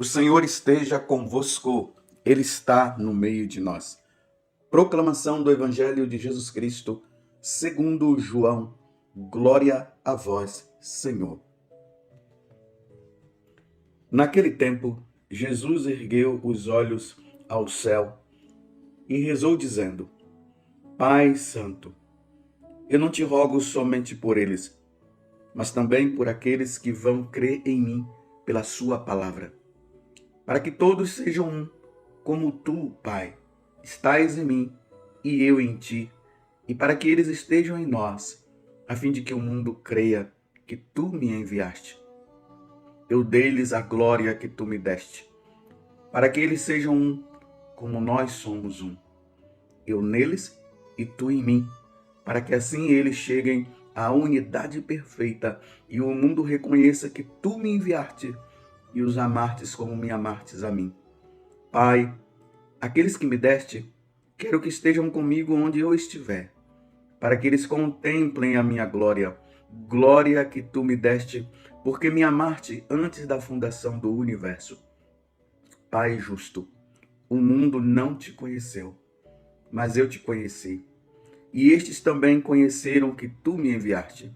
O Senhor esteja convosco, Ele está no meio de nós. Proclamação do Evangelho de Jesus Cristo, segundo João. Glória a vós, Senhor. Naquele tempo, Jesus ergueu os olhos ao céu e rezou dizendo: Pai Santo, eu não te rogo somente por eles, mas também por aqueles que vão crer em mim pela sua palavra, para que todos sejam um, como tu, Pai, estás em mim e eu em ti, e para que eles estejam em nós, a fim de que o mundo creia que tu me enviaste. Eu dei-lhes a glória que tu me deste, para que eles sejam um, como nós somos um. Eu neles e tu em mim, para que assim eles cheguem à unidade perfeita e o mundo reconheça que tu me enviaste e os amastes como me amastes a mim. Pai, aqueles que me deste, quero que estejam comigo onde eu estiver, para que eles contemplem a minha glória, glória que tu me deste, porque me amaste antes da fundação do universo. Pai justo, o mundo não te conheceu, mas eu te conheci, e estes também conheceram que tu me enviaste.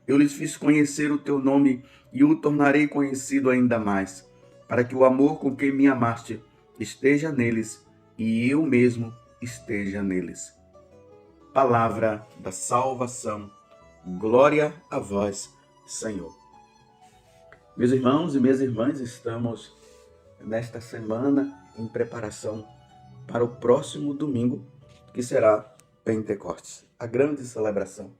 Eu lhes fiz conhecer o teu nome e o tornarei conhecido ainda mais, para que o amor com que me amaste esteja neles e eu mesmo esteja neles. Palavra da salvação. Glória a vós, Senhor. Meus irmãos e minhas irmãs, estamos nesta semana em preparação para o próximo domingo, que será Pentecostes, a grande celebração.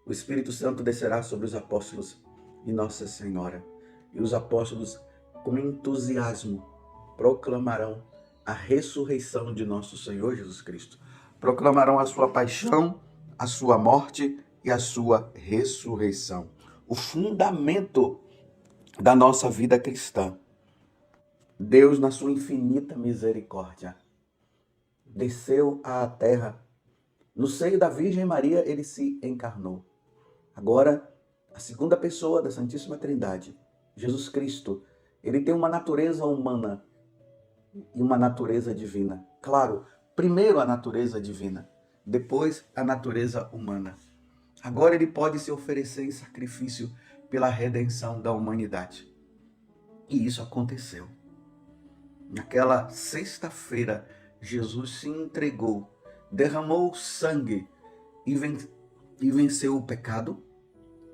O Espírito Santo descerá sobre os apóstolos e Nossa Senhora, e os apóstolos, com entusiasmo, proclamarão a ressurreição de nosso Senhor Jesus Cristo. Proclamarão a sua paixão, a sua morte e a sua ressurreição. O fundamento da nossa vida cristã. Deus, na sua infinita misericórdia, desceu à terra. No seio da Virgem Maria, ele se encarnou. Agora, a segunda pessoa da Santíssima Trindade, Jesus Cristo, ele tem uma natureza humana e uma natureza divina. Claro, primeiro a natureza divina, depois a natureza humana. Agora ele pode se oferecer em sacrifício pela redenção da humanidade. E isso aconteceu. Naquela sexta-feira, Jesus se entregou, derramou sangue e venceu o pecado,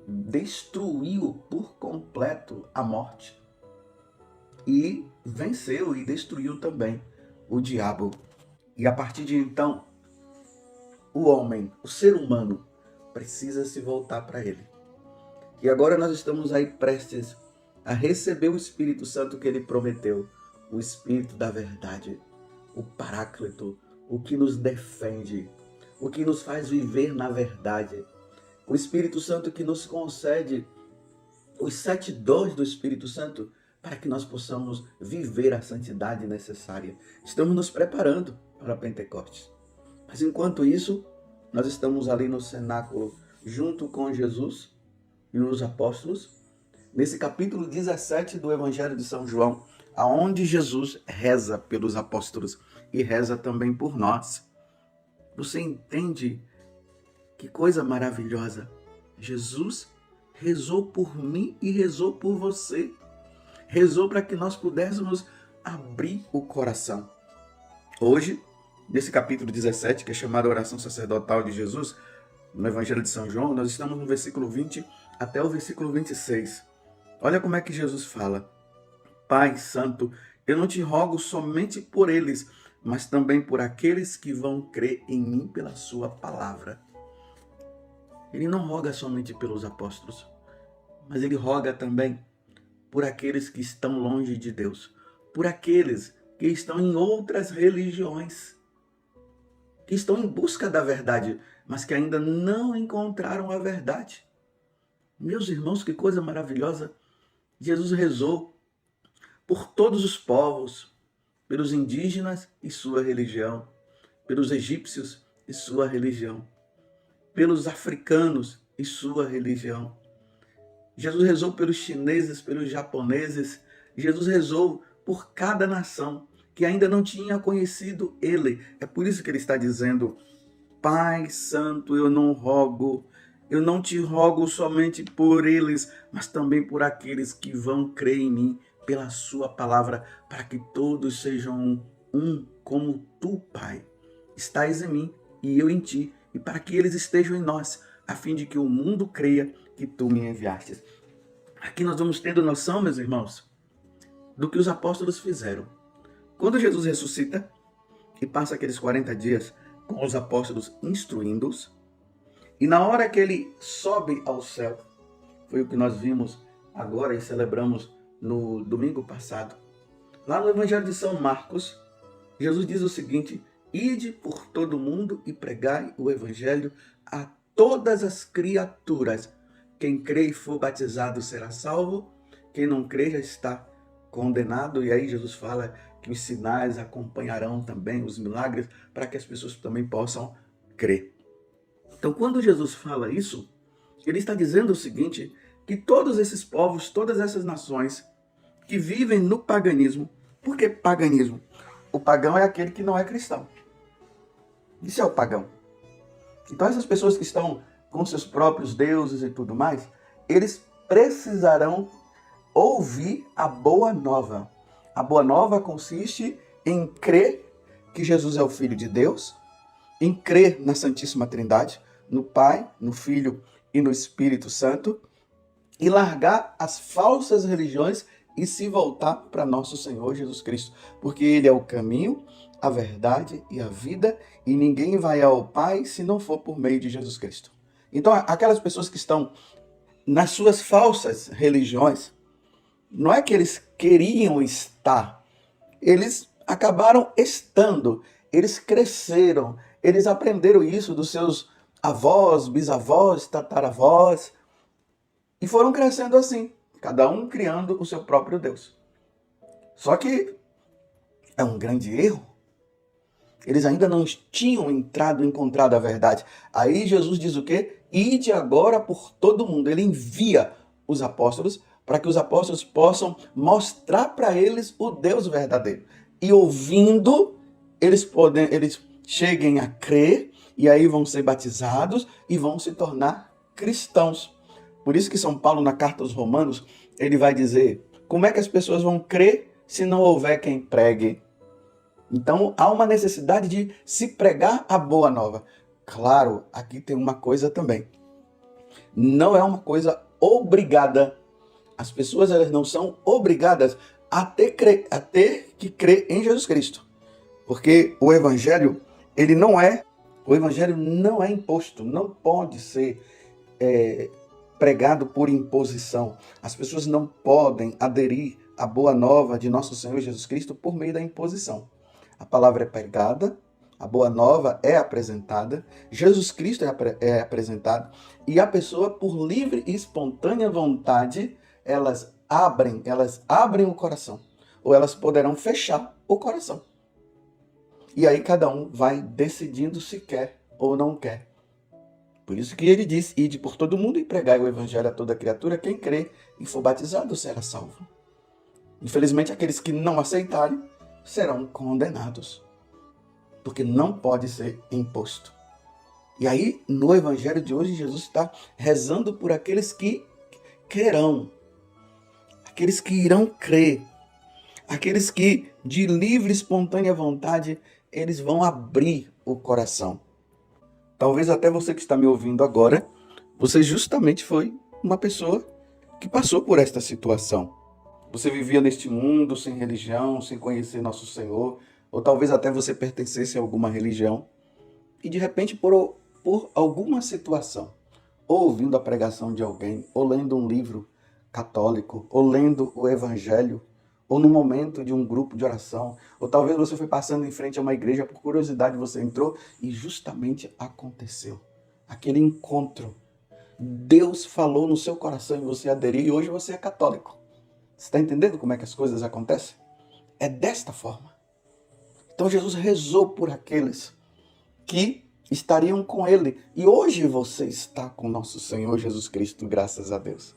destruiu por completo a morte e venceu e destruiu também o diabo. E a partir de então, o homem, o ser humano, precisa se voltar para ele. E agora nós estamos aí prestes a receber o Espírito Santo que ele prometeu, o Espírito da verdade, o Paráclito, o que nos defende, o que nos faz viver na verdade. O Espírito Santo que nos concede os 7 dons do Espírito Santo para que nós possamos viver a santidade necessária. Estamos nos preparando para Pentecostes. Mas enquanto isso, nós estamos ali no cenáculo junto com Jesus e os apóstolos, nesse capítulo 17 do Evangelho de São João, aonde Jesus reza pelos apóstolos e reza também por nós. Você entende que coisa maravilhosa? Jesus rezou por mim e rezou por você. Rezou para que nós pudéssemos abrir o coração. Hoje, nesse capítulo 17, que é chamado Oração Sacerdotal de Jesus, no Evangelho de São João, nós estamos no versículo 20 até o versículo 26. Olha como é que Jesus fala. Pai Santo, eu não te rogo somente por eles, mas também por aqueles que vão crer em mim pela sua palavra. Ele não roga somente pelos apóstolos, mas ele roga também por aqueles que estão longe de Deus, por aqueles que estão em outras religiões, que estão em busca da verdade, mas que ainda não encontraram a verdade. Meus irmãos, que coisa maravilhosa! Jesus rezou por todos os povos, pelos indígenas e sua religião, pelos egípcios e sua religião, pelos africanos e sua religião. Jesus rezou pelos chineses, pelos japoneses, Jesus rezou por cada nação que ainda não tinha conhecido ele. É por isso que ele está dizendo: Pai Santo, eu não te rogo somente por eles, mas também por aqueles que vão crer em mim pela sua palavra, para que todos sejam um como tu, Pai, estás em mim e eu em ti, e para que eles estejam em nós, a fim de que o mundo creia que tu me enviastes. Aqui nós vamos tendo noção, meus irmãos, do que os apóstolos fizeram. Quando Jesus ressuscita e passa aqueles 40 dias com os apóstolos instruindo-os, e na hora que ele sobe ao céu, foi o que nós vimos agora e celebramos no domingo passado. Lá no Evangelho de São Marcos, Jesus diz o seguinte: ide por todo mundo e pregai o Evangelho a todas as criaturas. Quem crê e for batizado será salvo, quem não crê já está condenado. E aí Jesus fala que os sinais acompanharão também os milagres, para que as pessoas também possam crer. Então, quando Jesus fala isso, ele está dizendo o seguinte, que todos esses povos, todas essas nações que vivem no paganismo. Por que paganismo? O pagão é aquele que não é cristão. Isso é o pagão. Então, essas pessoas que estão com seus próprios deuses e tudo mais, eles precisarão ouvir a boa nova. A boa nova consiste em crer que Jesus é o Filho de Deus, em crer na Santíssima Trindade, no Pai, no Filho e no Espírito Santo, e largar as falsas religiões e se voltar para nosso Senhor Jesus Cristo, porque Ele é o caminho, a verdade e a vida, e ninguém vai ao Pai se não for por meio de Jesus Cristo. Então, aquelas pessoas que estão nas suas falsas religiões, não é que eles queriam estar, eles acabaram estando, eles cresceram, eles aprenderam isso dos seus avós, bisavós, tataravós, e foram crescendo assim, cada um criando o seu próprio Deus. Só que é um grande erro. Eles ainda não tinham encontrado a verdade. Aí Jesus diz o quê? Ide agora por todo mundo. Ele envia os apóstolos para que os apóstolos possam mostrar para eles o Deus verdadeiro. E ouvindo, eles cheguem a crer, e aí vão ser batizados e vão se tornar cristãos. Por isso que São Paulo, na carta aos Romanos, ele vai dizer: como é que as pessoas vão crer se não houver quem pregue? Então, há uma necessidade de se pregar a boa nova. Claro, aqui tem uma coisa também. Não é uma coisa obrigada. As pessoas, elas não são obrigadas a ter que crer em Jesus Cristo. Porque o Evangelho, o Evangelho não é imposto, não pode ser pregado por imposição. As pessoas não podem aderir à boa nova de nosso Senhor Jesus Cristo por meio da imposição. A palavra é pregada, a boa nova é apresentada, Jesus Cristo é apresentado, e a pessoa, por livre e espontânea vontade, elas abrem o coração, ou elas poderão fechar o coração. E aí cada um vai decidindo se quer ou não quer. Por isso que ele diz: ide por todo mundo e pregai o Evangelho a toda criatura, quem crê e for batizado será salvo. Infelizmente, aqueles que não aceitarem serão condenados, porque não pode ser imposto. E aí, no Evangelho de hoje, Jesus está rezando por aqueles que crerão, aqueles que irão crer, aqueles que, de livre e espontânea vontade, eles vão abrir o coração. Talvez até você que está me ouvindo agora, você justamente foi uma pessoa que passou por esta situação. Você vivia neste mundo sem religião, sem conhecer nosso Senhor, ou talvez até você pertencesse a alguma religião, e de repente por alguma situação, ou ouvindo a pregação de alguém, ou lendo um livro católico, ou lendo o Evangelho, ou no momento de um grupo de oração, ou talvez você foi passando em frente a uma igreja, por curiosidade você entrou e justamente aconteceu aquele encontro. Deus falou no seu coração e você aderiu, e hoje você é católico. Você está entendendo como é que as coisas acontecem? É desta forma. Então Jesus rezou por aqueles que estariam com ele. E hoje você está com nosso Senhor Jesus Cristo, graças a Deus.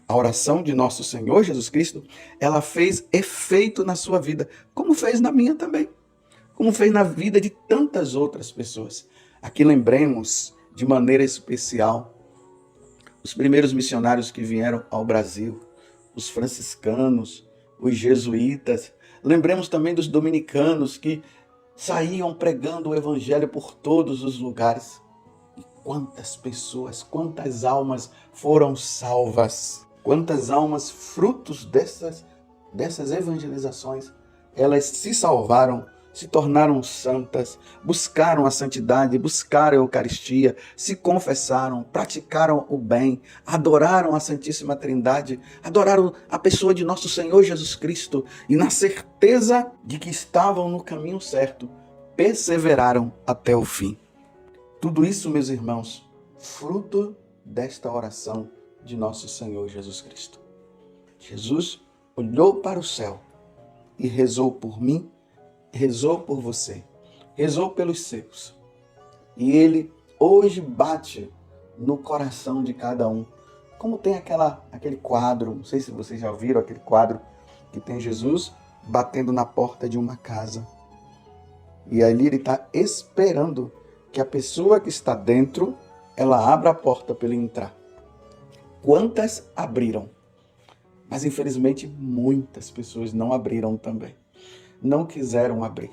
A oração de nosso Senhor Jesus Cristo, ela fez efeito na sua vida, como fez na minha também, como fez na vida de tantas outras pessoas. Aqui lembremos de maneira especial os primeiros missionários que vieram ao Brasil, os franciscanos, os jesuítas. Lembremos também dos dominicanos que saíam pregando o evangelho por todos os lugares. E quantas pessoas, quantas almas foram salvas, quantas almas frutos dessas evangelizações, elas se salvaram, se tornaram santas, buscaram a santidade, buscaram a Eucaristia, se confessaram, praticaram o bem, adoraram a Santíssima Trindade, adoraram a pessoa de nosso Senhor Jesus Cristo e, na certeza de que estavam no caminho certo, perseveraram até o fim. Tudo isso, meus irmãos, fruto desta oração de nosso Senhor Jesus Cristo. Jesus olhou para o céu e rezou por mim, rezou por você, rezou pelos seus. E ele hoje bate no coração de cada um. Como tem aquele quadro, não sei se vocês já viram aquele quadro, que tem Jesus batendo na porta de uma casa. E ali ele está esperando que a pessoa que está dentro, ela abra a porta para ele entrar. Quantas abriram? Mas infelizmente muitas pessoas não abriram também. Não quiseram abrir.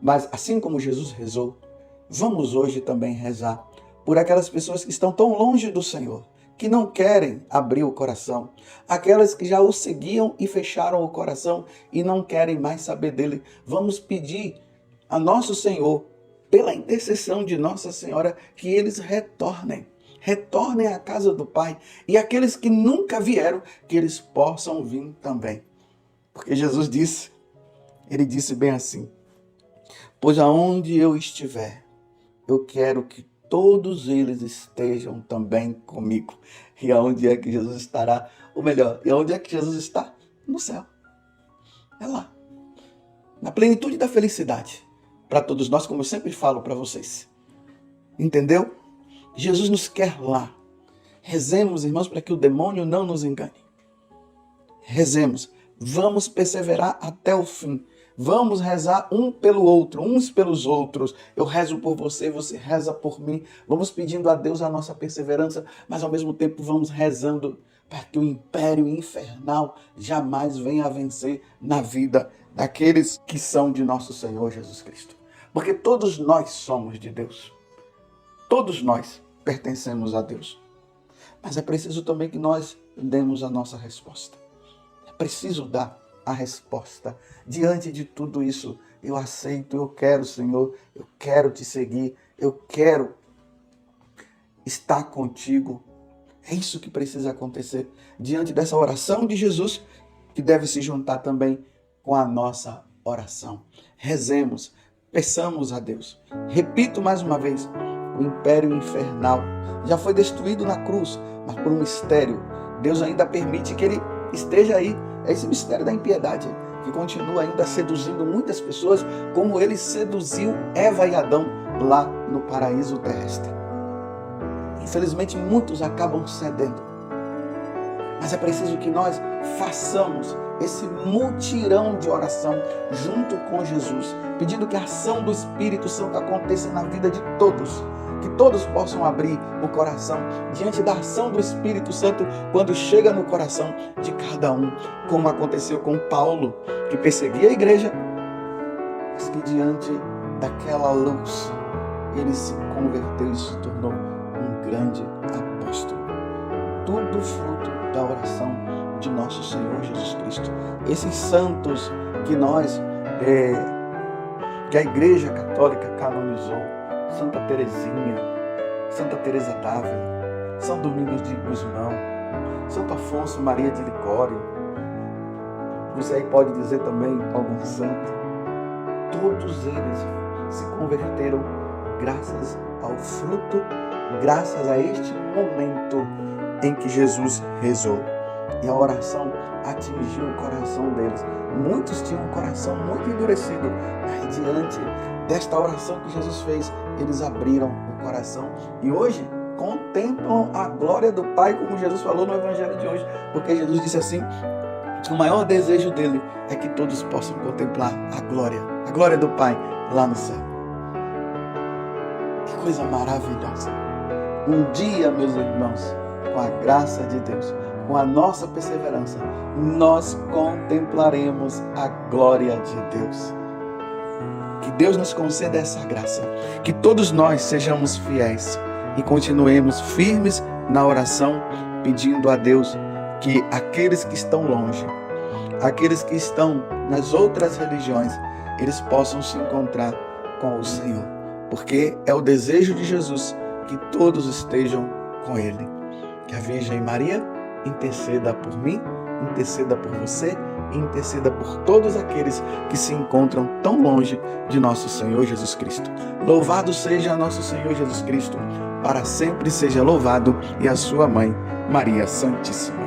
Mas assim como Jesus rezou, vamos hoje também rezar por aquelas pessoas que estão tão longe do Senhor, que não querem abrir o coração, aquelas que já o seguiam e fecharam o coração e não querem mais saber dele. Vamos pedir a nosso Senhor, pela intercessão de Nossa Senhora, que eles retornem à casa do Pai, e aqueles que nunca vieram, que eles possam vir também. Porque Jesus disse, ele disse bem assim: pois aonde eu estiver, eu quero que todos eles estejam também comigo. E aonde é que Jesus estará? Ou melhor, e aonde é que Jesus está? No céu. É lá. Na plenitude da felicidade. Para todos nós, como eu sempre falo para vocês. Entendeu? Jesus nos quer lá. Rezemos, irmãos, para que o demônio não nos engane. Rezemos. Vamos perseverar até o fim. Vamos rezar um pelo outro, uns pelos outros. Eu rezo por você, você reza por mim. Vamos pedindo a Deus a nossa perseverança, mas ao mesmo tempo vamos rezando para que o império infernal jamais venha a vencer na vida daqueles que são de nosso Senhor Jesus Cristo. Porque todos nós somos de Deus. Todos nós pertencemos a Deus. Mas é preciso também que nós demos a nossa resposta. É preciso dar a resposta. Diante de tudo isso, eu aceito, eu quero, Senhor, eu quero te seguir, eu quero estar contigo. É isso que precisa acontecer diante dessa oração de Jesus, que deve se juntar também com a nossa oração. Rezemos, peçamos a Deus. Repito mais uma vez, o império infernal já foi destruído na cruz, mas por um mistério, Deus ainda permite que ele esteja aí. É esse mistério da impiedade que continua ainda seduzindo muitas pessoas, como ele seduziu Eva e Adão lá no paraíso terrestre. Infelizmente, muitos acabam cedendo. Mas é preciso que nós façamos esse mutirão de oração junto com Jesus, pedindo que a ação do Espírito Santo aconteça na vida de todos, que todos possam abrir o coração diante da ação do Espírito Santo quando chega no coração de cada um, como aconteceu com Paulo, que perseguia a igreja, mas que diante daquela luz ele se converteu e se tornou um grande apóstolo. Tudo fruto da oração de nosso Senhor Jesus Cristo. Esses santos que que a Igreja Católica canonizou: Santa Teresinha, Santa Teresa d'Ávila, São Domingos de Gusmão, Santo Afonso Maria de Ligório. Você aí pode dizer também algum santo. Todos eles se converteram graças ao fruto, graças a este momento em que Jesus rezou. E a oração atingiu o coração deles. Muitos tinham um coração muito endurecido, mas diante desta oração que Jesus fez, eles abriram o coração. E hoje contemplam a glória do Pai, como Jesus falou no Evangelho de hoje, porque Jesus disse assim, que o maior desejo dele é que todos possam contemplar a glória do Pai lá no céu. Que coisa maravilhosa! Um dia, meus irmãos, com a graça de Deus, com a nossa perseverança, nós contemplaremos a glória de Deus. Que Deus nos conceda essa graça, que todos nós sejamos fiéis e continuemos firmes na oração, pedindo a Deus que aqueles que estão longe, aqueles que estão nas outras religiões, eles possam se encontrar com o Senhor, porque é o desejo de Jesus que todos estejam com Ele. Que a Virgem Maria interceda por mim, interceda por você, interceda por todos aqueles que se encontram tão longe de nosso Senhor Jesus Cristo. Louvado seja nosso Senhor Jesus Cristo, para sempre seja louvado, e a sua mãe, Maria Santíssima.